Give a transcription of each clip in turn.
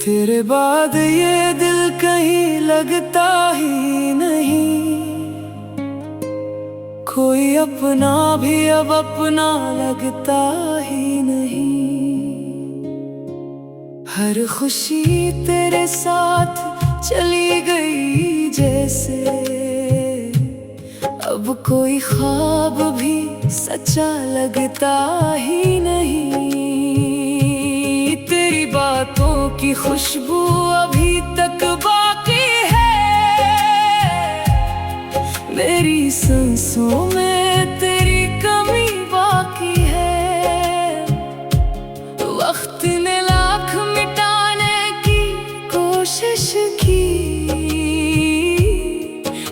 तेरे बाद ये दिल कहीं लगता ही नहीं, कोई अपना भी अब अपना लगता ही नहीं। हर खुशी तेरे साथ चली गई जैसे, अब कोई ख्वाब भी सच्चा लगता ही नहीं। तेरी बातों की खुशबू अभी तक बाकी है, मेरी सांसों में तेरी कमी बाकी है। वक्त ने लाख मिटाने की कोशिश की,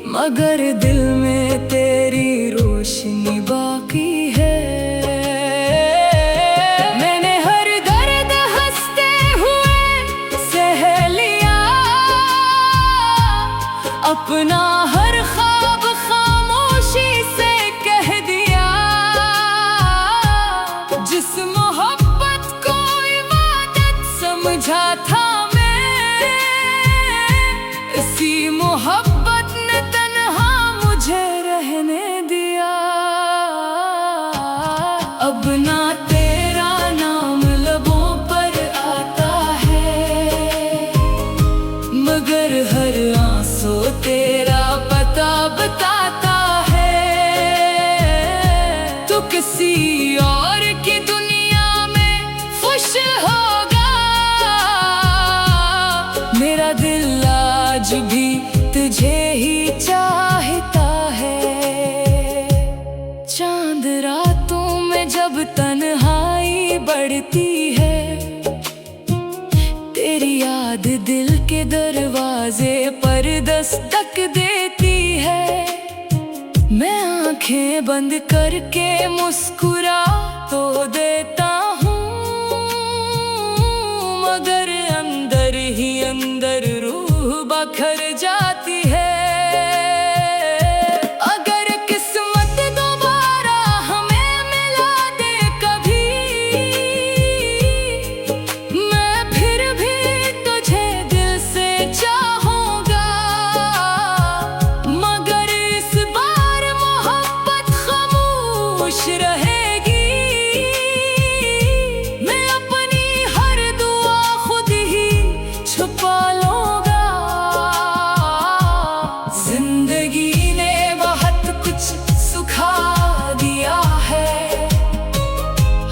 मगर दिल में तेरी रोशनी बाकी है। अपना हर ख्वाब खामोशी से कह दिया, जिस मोहब्बत को इबादत समझा था मैं, इसी मोहब्बत ने तन्हा मुझे रहने दिया। अब ना तेरा नाम लबों पर आता है, मगर हर आंसू तेरा पता बताता है। तो किसी और की दुनिया में खुश होगा, मेरा दिल आज भी तुझे ही चाहता है। चांद रातों में जब तन्हाई बढ़ती है, तेरी याद दिल के दरवाजे पर दस्तक देती है। मैं आंखें बंद करके मुस्कुरा तो देता हूँ, मगर अंदर ही अंदर रूह बखर जाती है। अगर किस्मत दोबारा हमें मिला दे कभी, मैं फिर भी तुझे दिल से चाहूंगा, मगर इस बार मोहब्बत खामोश रहेगी। मैं अपनी हर दुआ खुद ही छुपा लूंगा। जिंदगी ने बहुत कुछ सुखा दिया है,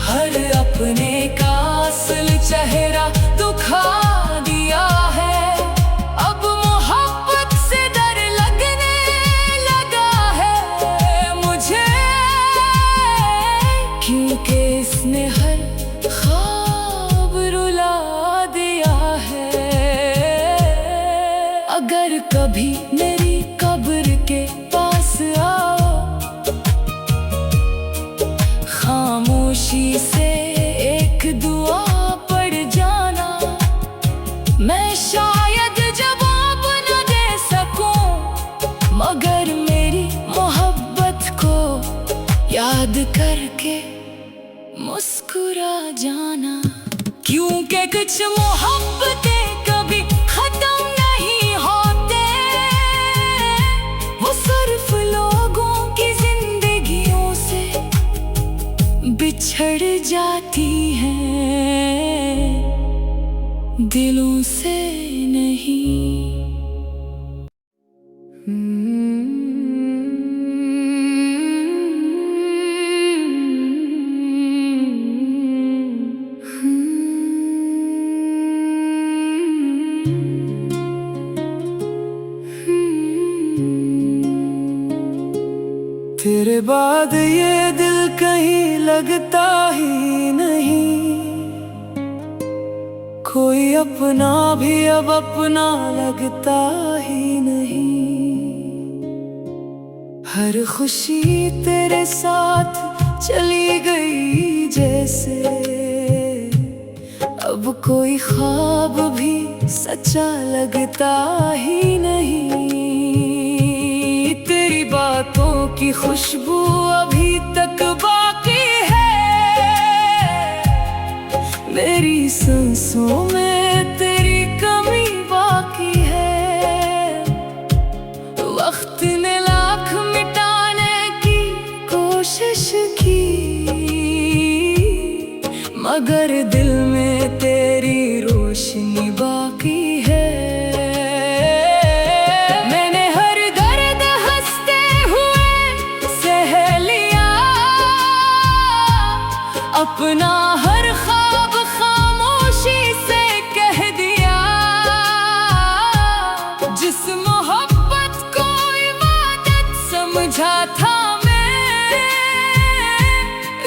हर अपने का असल चेहरा दिखा दिया है। अब मोहब्बत से डर लगने लगा है मुझे, क्योंकि इसने हर ख्वाब रुला दिया है। अगर कभी मेरी कब्र के पास आओ, खामोशी से एक दुआ पढ़ जाना। मैं शायद जवाब न दे सकूं, मगर मेरी मोहब्बत को याद करके मुस्कुरा जाना। क्योंकि कुछ मोहब्बतें कभी खत्म नहीं होते, वो सिर्फ लोगों की जिंदगियों से बिछड़ जाती हैं, दिलों से नहीं। तेरे बाद ये दिल कहीं लगता ही नहीं, कोई अपना भी अब अपना लगता ही नहीं। हर खुशी तेरे साथ चली गई जैसे, अब कोई ख्वाब भी सच्चा लगता ही नहीं। तेरी बातों की खुशबू अभी तक बाकी है, मेरी सांसों में तेरी कमी बाकी है। वक्त ने लाख मिटाने की कोशिश की, मगर दिल में तेरी रोशनी बाकी है। मैंने हर दर्द हंसते हुए सह लिया, अपना हर ख्वाब खामोशी से कह दिया। जिस मोहब्बत को इबादत समझा था मैं,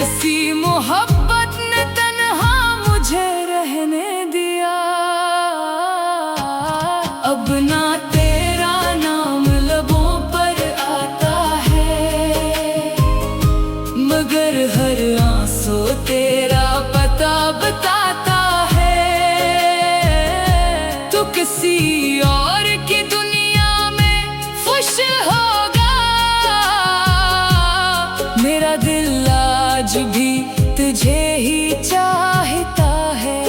इसी मोहब्बत ने तन्हा मुझे रहने दिया। अब ना तेरा नाम लबों पर आता है, मगर हर आंसू तेरा पता बताता है। तू किसी और की दुनिया में खुश होगा, मेरा दिल आज भी तुझे ही चाहता है।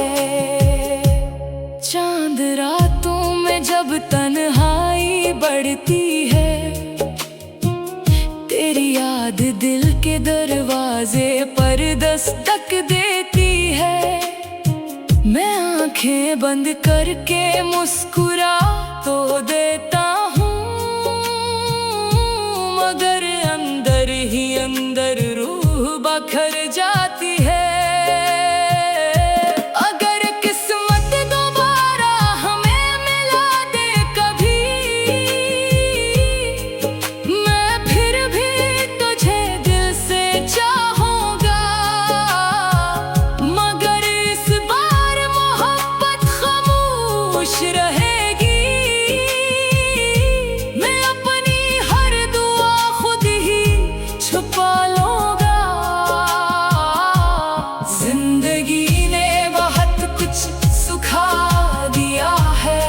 चांद रातों में जब तन्हाई बढ़ती है, तेरी याद दिल के दरवाजे पर दस्तक देती है। मैं आंखें बंद करके मुस्कुरा तो देता हूँ, मगर अंदर ही अंदर रूह बखर जाती है। अगर किस्मत दोबारा हमें मिला दे कभी, मैं फिर भी तुझे दिल से चाहूंगा। मगर इस बार मोहब्बत खामोश रहेगी, मैं अपनी हर दुआ खुद ही छुपा लूंगा। जिंदगी ने बहुत कुछ सुखा दिया है,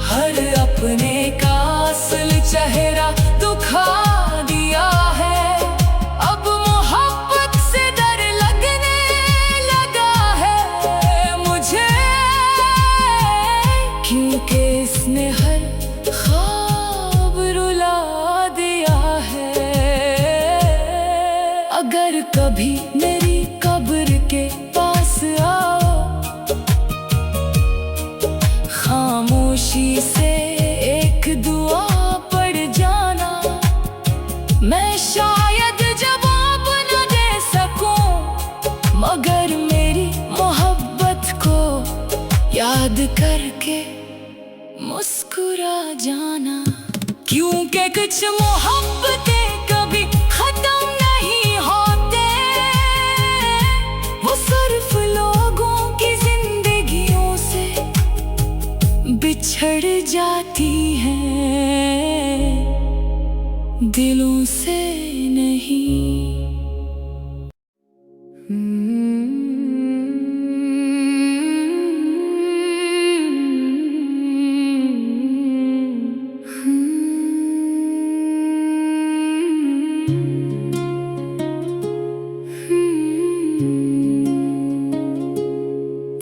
हर अपने का असल चेहरा दिखा दिया है। अब मोहब्बत से डर लगने लगा है मुझे, क्योंकि इसने हर ख्वाब रुला दिया है। अगर कभी मेरी कब्र के पास आओ, खामोशी से एक दुआ पढ़ जाना। मैं शायद जवाब न दे सकूं, मगर मेरी मोहब्बत को याद करके मुस्कुरा जाना। क्योंकि कुछ मोहब्बतें कभी खत्म नहीं होते, वो सिर्फ लोगों की जिंदगियों से बिछड़ जाती हैं, दिलों से नहीं।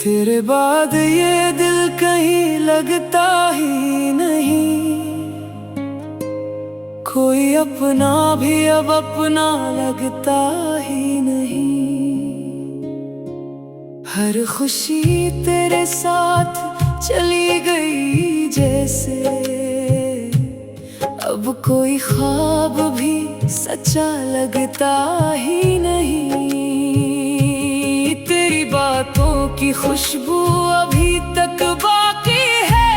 तेरे बाद ये दिल कहीं लगता ही नहीं, कोई अपना भी अब अपना लगता ही नहीं। हर खुशी तेरे साथ चली गई जैसे, अब कोई ख्वाब भी सच्चा लगता ही नहीं। तेरी बातों की खुशबू अभी तक बाकी है,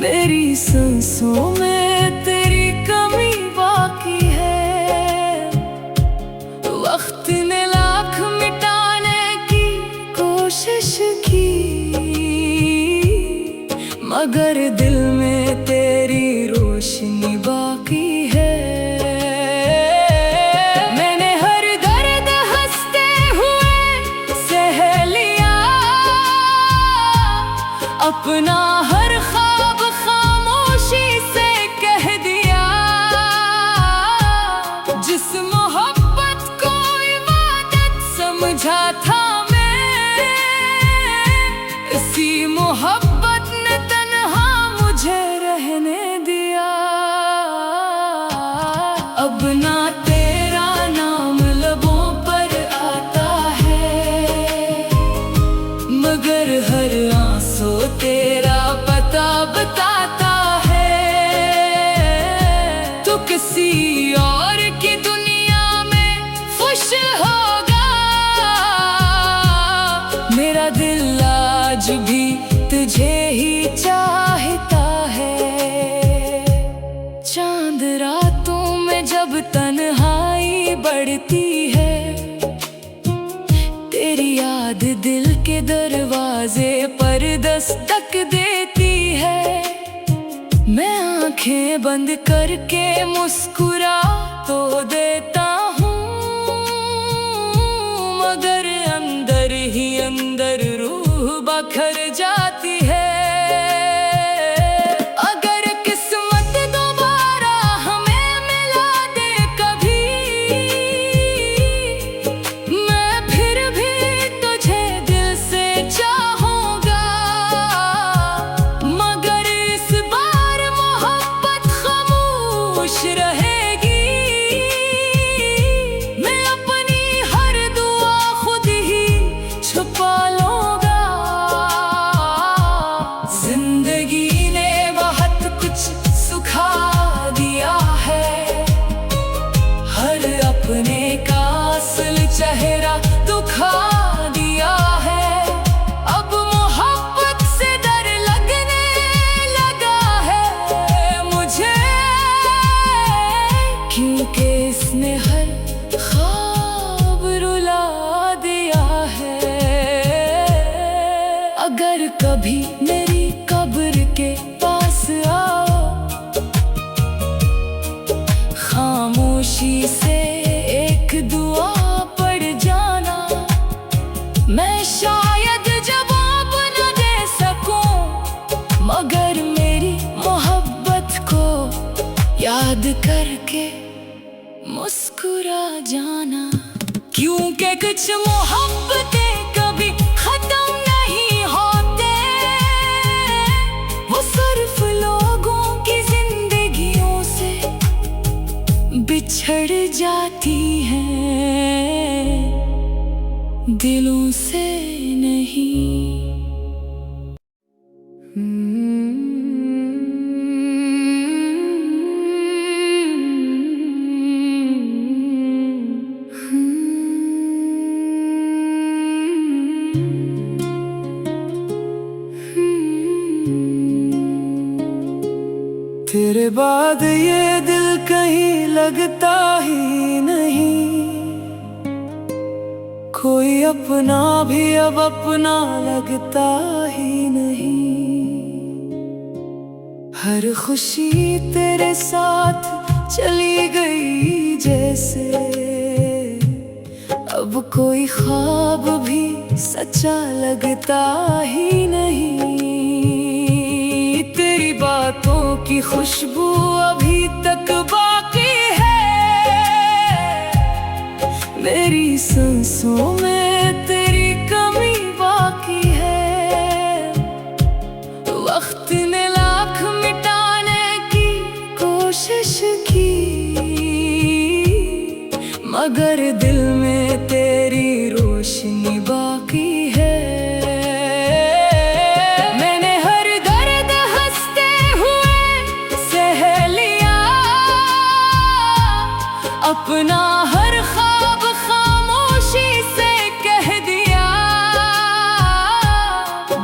मेरी सांसों में तेरी कमी बाकी है। वक्त ने लाख मिटाने की कोशिश की, मगर दिल में तेरी रोशनी बाकी है। मैंने हर दर्द हंसते हुए किसी और की दुनिया में खुश होगा। मेरा दिल आज भी तुझे ही चाहता है। चांद रातों में जब तन्हाई बढ़ती है, तेरी याद दिल के दरवाजे पर दस्तक देती है। मैं आंखें बंद करके मुस्कुरा तो देता हूँ, मगर अंदर ही अंदर रूह बखर जाती है। अगर किस्मत दोबारा हमें मिला दे कभी, मैं फिर भी तुझे दिल से चाहूंगा। मगर इस बार मोहब्बत खामोश रहेगी। मैं अपनी हर दुआ खुद ही छुपा लूंगा। जिंदगी ने बहुत कुछ सुखा दिया है, हर अपने का असल चेहरा दिखा दिया है। अब मोहब्बत से डर लगने लगा है मुझे, क्योंकि इसने हर ख्वाब रुला दिया है। अगर कभी मेरी कब्र के पास आओ, खामोशी से एक दुआ पढ़ जाना। मैं शायद जवाब न दे सकूं, मगर मेरी मोहब्बत को याद करके मुस्कुरा जाना। क्योंकि कुछ मोहब्बतें कभी खत्म नहीं होते, वो सिर्फ लोगों की जिंदगियों से बिछड़ जाती हैं, दिलों से नहीं। तेरे बाद ये दिल कहीं लगता ही नहीं, कोई अपना भी अब अपना लगता ही नहीं। हर खुशी तेरे साथ चली गई जैसे, अब कोई ख्वाब भी सच्चा लगता ही नहीं। तेरी बातों की खुशबू अभी तक बाकी है, मेरी सांसों में तेरी कमी बाकी है। वक्त ने लाख मिटाने की कोशिश की, मगर दिल में तेरी रोशनी बाकी है। मैंने हर दर्द हंसते हुए सह लिया, अपना हर ख्वाब खामोशी से कह दिया।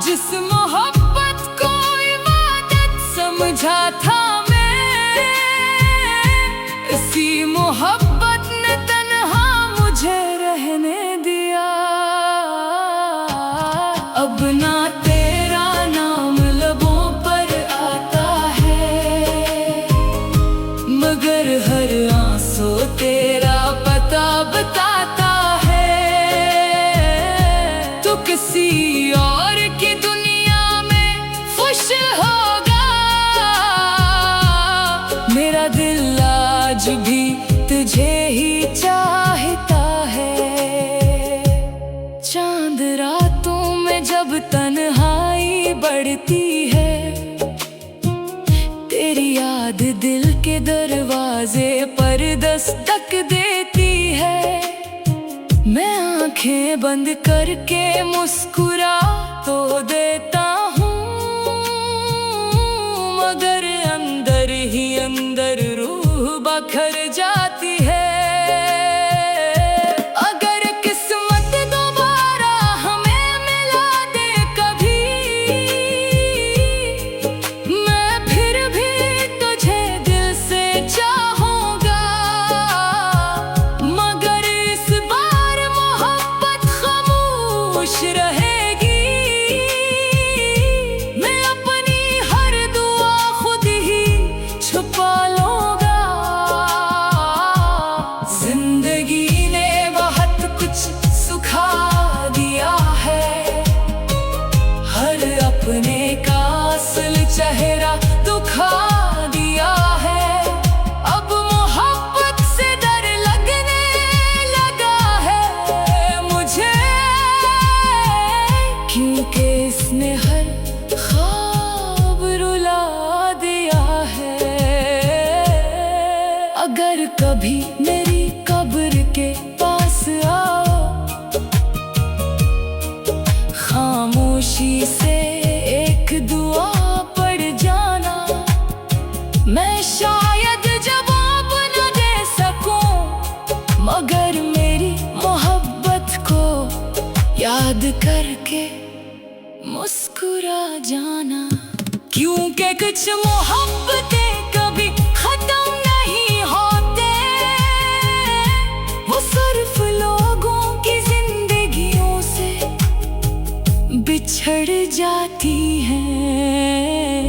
जिस मोहब्बत को इबादत समझा था मैं, इसी मोहब्बत ने तन्हा मुझे रहने दिया। अब ना तेरा नाम लबों पर आता है, मगर हर आंसू तेरा पता बताता है। तो किसी और की दुनिया में खुश होगा। मेरा दिल आज भी तुझे ही चाहता है। चांद रातों में जब तन्हाई बढ़ती है, तेरी याद दिल के दरवाजे पर दस्तक देती है। मैं आंखें बंद करके मुस्कुरा तो देता हूँ, मगर अंदर ही अंदर रूह बखर याद करके मुस्कुरा जाना, क्योंकि कुछ मोहब्बतें कभी खत्म नहीं होते। वो सिर्फ लोगों की जिंदगियों से बिछड़ जाती हैं,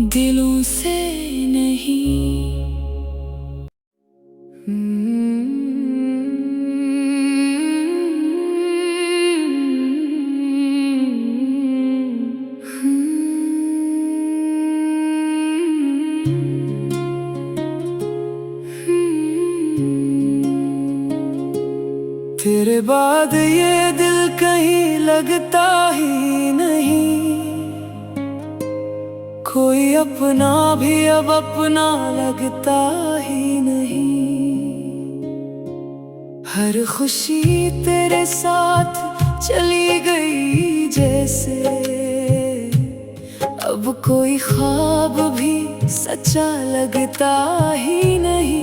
दिलों से नहीं। तेरे बाद ये दिल कहीं लगता ही नहीं, कोई अपना भी अब अपना लगता ही नहीं। हर खुशी तेरे साथ चली गई जैसे, अब कोई ख्वाब भी सच्चा लगता ही नहीं।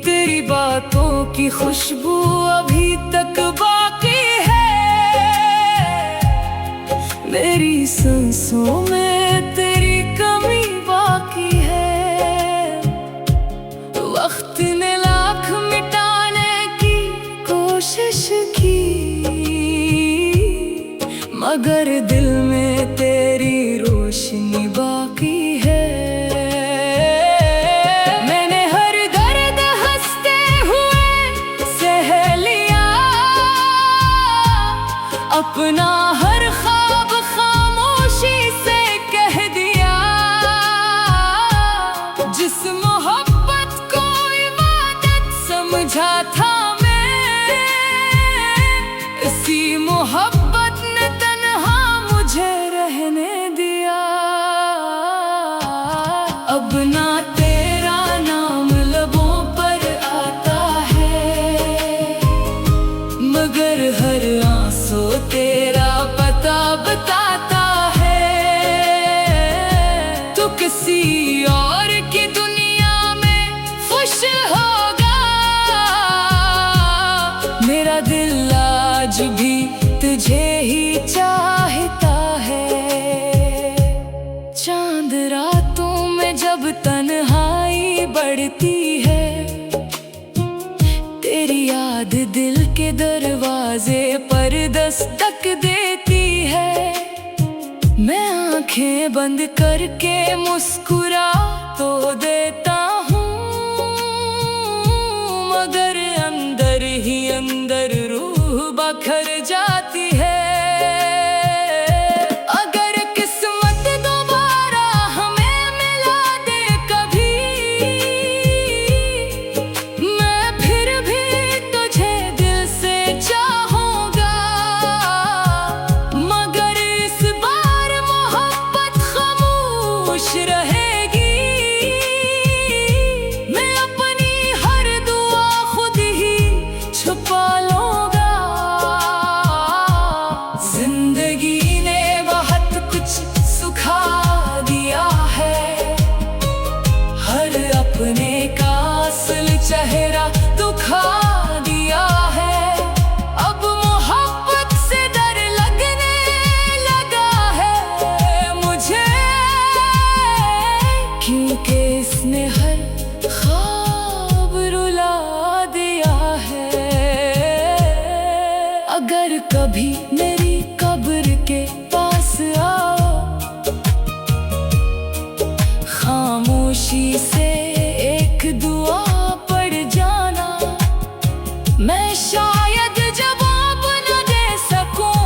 तेरी बातों की खुशबू अभी तक बाकी है, मेरी सांसों में तेरी कमी बाकी है। वक्त ने लाख मिटाने की कोशिश की, मगर दिल में तेरी रोशनी बाकी है। मैंने हर दर्द हंसते हुए सह लिया, अपना हर ख्वाब खामोशी से कह दिया। जिस मोहब्बत को इबादत समझा था मैं, इसी मोहब्बत ने तन्हा मुझे रहने दिया। अब ना तेरा नाम लबों पर आता है, मगर हर आंसू तेरा पता बताता है। तो किसी और की दुनिया में खुश होगा, मेरा दिल आज भी तुझे ही चाहता है। चांद रातों में जब तन्हाई बढ़ती है, तेरी याद दिल के दरवाजे पर दस्तक देती है। मैं आंखें बंद करके मुस्कुरा तो देता हूँ, मगर अंदर ही अंदर रूह बखर जाती है। अगर किस्मत दोबारा हमें मिला दे कभी, मैं फिर भी तुझे दिल से चाहूंगा। मगर इस बार मोहब्बत खामोश रहेगी, मैं अपनी हर दुआ खुद ही छुपा लूंगा। जिंदगी ने बहुत कुछ सुखा दिया है, हर अपने का असल चेहरा दिखा दिया है। अब मोहब्बत से डर लगने लगा है मुझे, क्योंकि इसने हर ख्वाब रुला दिया है। अगर कभी मेरी कब्र के पास आओ, खामोशी से एक दुआ पढ़ जाना। मैं शायद जवाब न दे सकूं,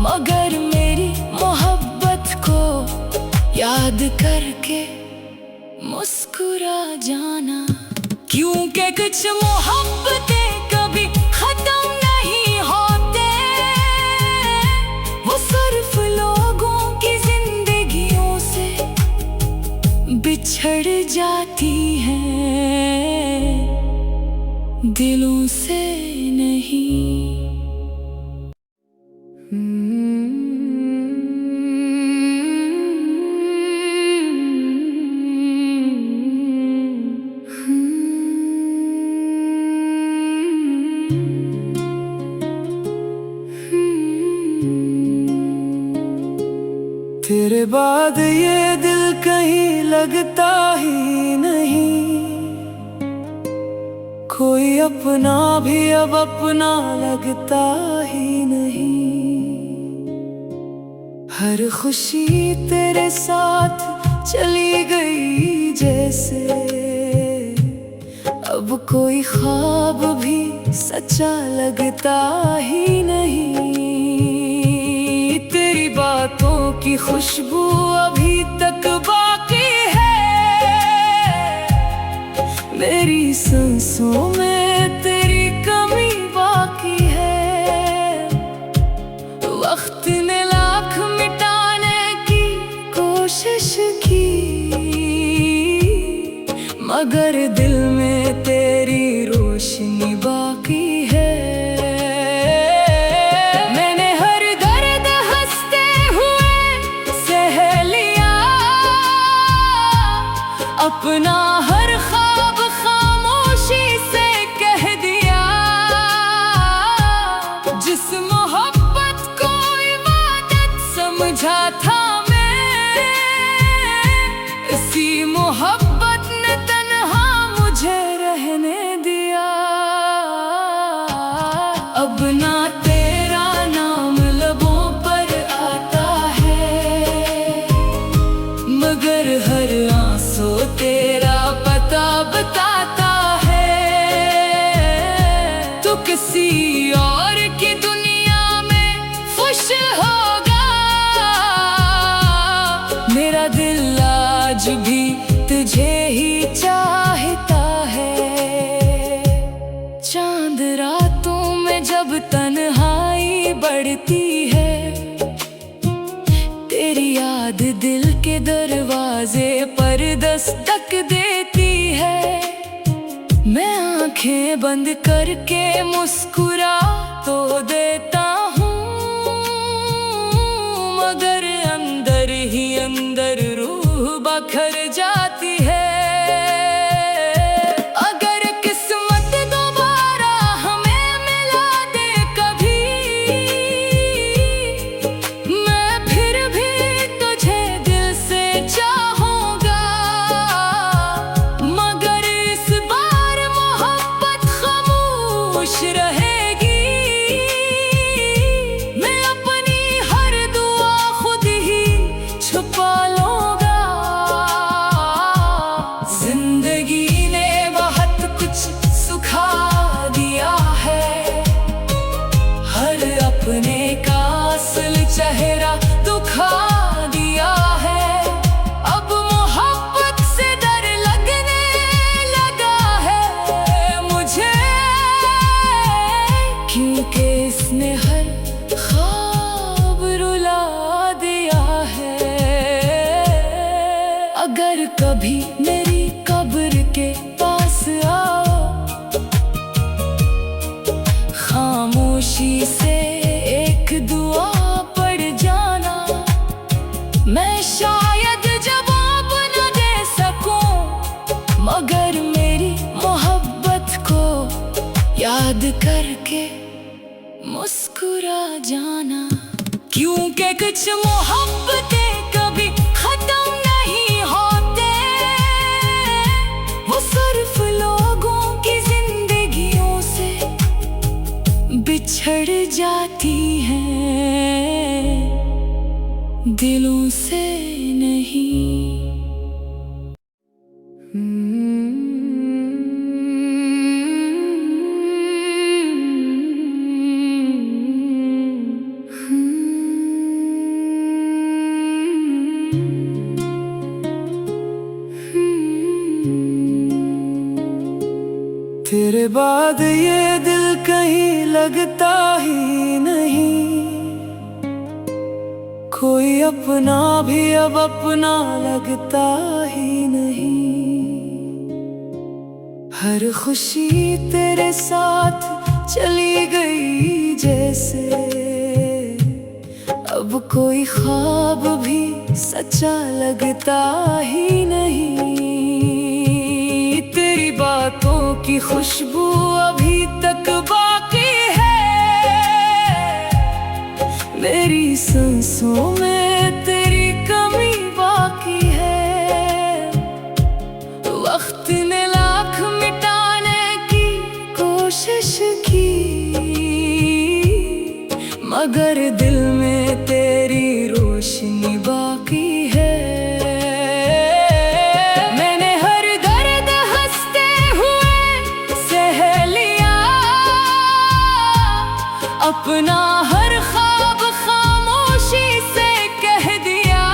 मगर मेरी मोहब्बत को याद करके मुस्कुरा जाना, क्योंकि कुछ मोहब्बतें कभी खत्म नहीं होते। वो सिर्फ लोगों की जिंदगियों से बिछड़ जाती हैं, दिलों से नहीं। तेरे बाद ये दिल कहीं लगता ही नहीं, कोई अपना भी अब अपना लगता ही नहीं। हर खुशी तेरे साथ चली गई जैसे, अब कोई ख्वाब भी सच्चा लगता ही नहीं। तेरी बातों की खुशबू अभी तक बाकी है, मेरी सांसों में तेरी कमी बाकी है। वक्त ने लाख मिटाने की कोशिश की, मगर दिल में तेरी रोशनी बाकी है। मैंने हर दर्द हंसते हुए सह लिया, अपना हर ख्वाब खामोशी से कह दिया। जिस मोहब्बत को इबादत समझा था मैं, इसी मोहब्बत ने तन्हा मुझे रहने दिया। अब ना तेरा नाम लबों पर आता है, मगर हर आंसू तेरा पता बताता है। तो किसी और की दुनिया में खुश होगा, मेरा दिल आज भी तुझे ही चाहता है। चांद रातों में जब तन्हाई बढ़ती है, तेरी याद दिल के दरवाजे पर दस्तक देती है। मैं आंखें बंद करके मुस्कुरा तो देता हूँ, मगर अंदर ही अंदर रूह बखर जाती है। अगर किस्मत दोबारा हमें मिला दे कभी, मैं फिर भी तुझे दिल से चाहूंगा। मगर इस बार मोहब्बत खामोश रहेगी, मैं अपनी हर दुआ खुद ही छुपा लूंगा। जिंदगी ने बहुत कुछ सुखा दिया है, हर अपने का असल चेहरा दिखा दिया है। अब मोहब्बत से डर लगने लगा है मुझे, क्योंकि इसने हर ख्वाब रुला दिया है। अगर कभी मेरी कब्र के पास आओ, खामोशी से एक दुआ पढ़ जाना। मैं शायद जवाब न दे सकूं, मगर मेरी मोहब्बत को याद करके मुस्कुरा जाना। क्योंकि कुछ मोहब्बतें कभी खत्म नहीं होते, वो सिर्फ लोगों की जिंदगियों से बिछड़ जाती हैं, दिलों से नहीं। तेरे बाद ये दिल कहीं लगता ही नहीं, कोई अपना भी अब अपना लगता ही नहीं। हर खुशी तेरे साथ चली गई जैसे, अब कोई ख्वाब भी सच्चा लगता ही नहीं। तेरी बातों की खुशबू अभी तक बाकी है, मेरी सांसों में तेरी कमी कोशिश की, मगर दिल में तेरी रोशनी बाकी है। मैंने हर दर्द हंसते हुए सह लिया, अपना हर ख्वाब खामोशी से कह दिया।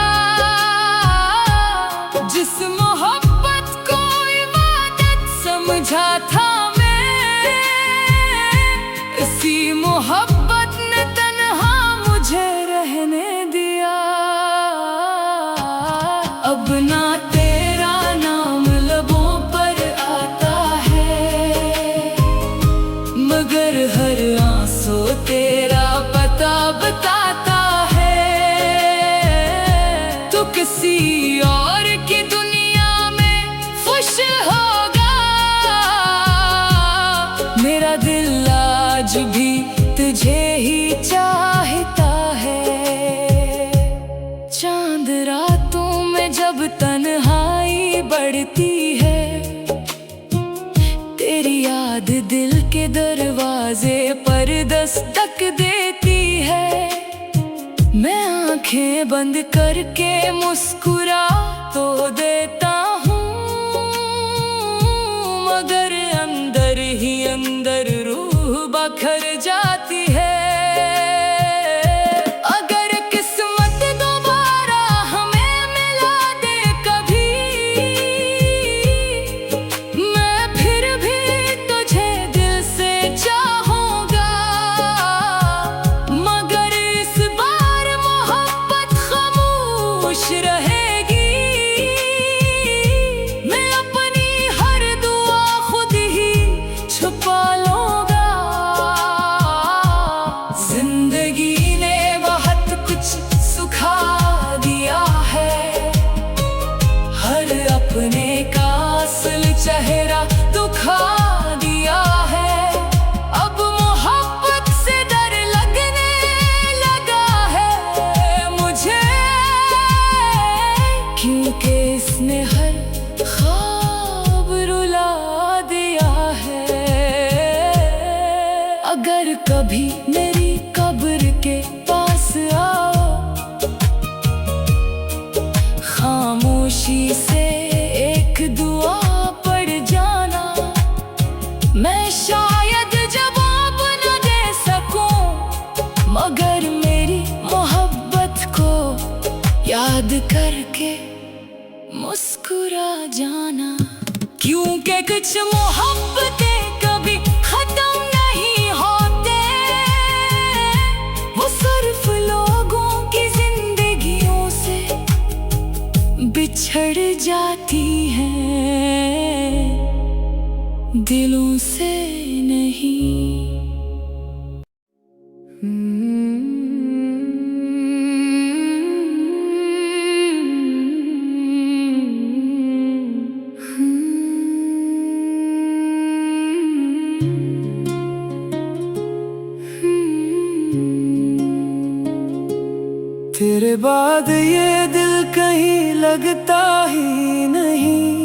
जिस मोहब्बत को इबादत समझा था मैं, इसी मोहब्बत ने तन्हा मुझे रहने दिया। अब ना तेरा नाम लबों पर आता है, मगर हर आंसू तेरा पता बताता है। तो किसी और की दुनिया में खुश होगा, मेरा दिल आज भी तुझे ही चाहता है। चांद रातों में जब तन्हाई बढ़ती है, तेरी याद दिल के दरवाजे पर दस्तक देती है। मैं आंखें बंद करके मुस्कुरा तो देता हूँ, मगर अंदर ही अंदर रूह बखर जाती है। अगर किस्मत दोबारा हमें मिला दे कभी, मैं फिर भी तुझे दिल से चाहूंगा। मगर इस बार मोहब्बत खामोश रहेगी, मैं अपनी हर दुआ खुद ही छुपा लूंगा। जिंदगी ने बहुत कुछ सुखा दिया है, हर अपने का असल चेहरा दिखा दिया है। अब मोहब्बत से डर लगने लगा है मुझे, क्योंकि इसने हर ख्वाब रुला दिया है। अगर कभी मेरी कब्र के पास आओ, खामोशी से एक दुआ पढ़ जाना। मैं शायद जवाब न दे सकूं, मगर मेरी मोहब्बत को याद करके मुस्कुरा जाना। क्योंकि कुछ मोहब्बतें कभी खत्म नहीं होते, वो सिर्फ लोगों की जिंदगियों से बिछड़ जाती हैं, दिलों से नहीं। तेरे बाद ये दिल कहीं लगता ही नहीं,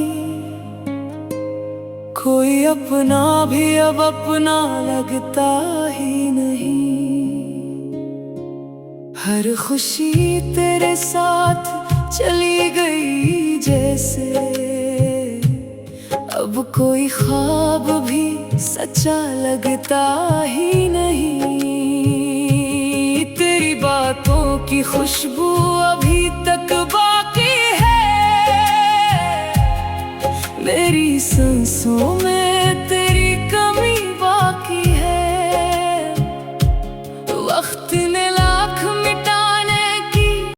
कोई अपना भी अब अपना लगता ही नहीं। हर खुशी तेरे साथ चली गई जैसे, अब कोई ख्वाब भी सच्चा लगता ही नहीं। तेरी बातों की खुशबू अभी तक बाकी है मेरी सांसों में।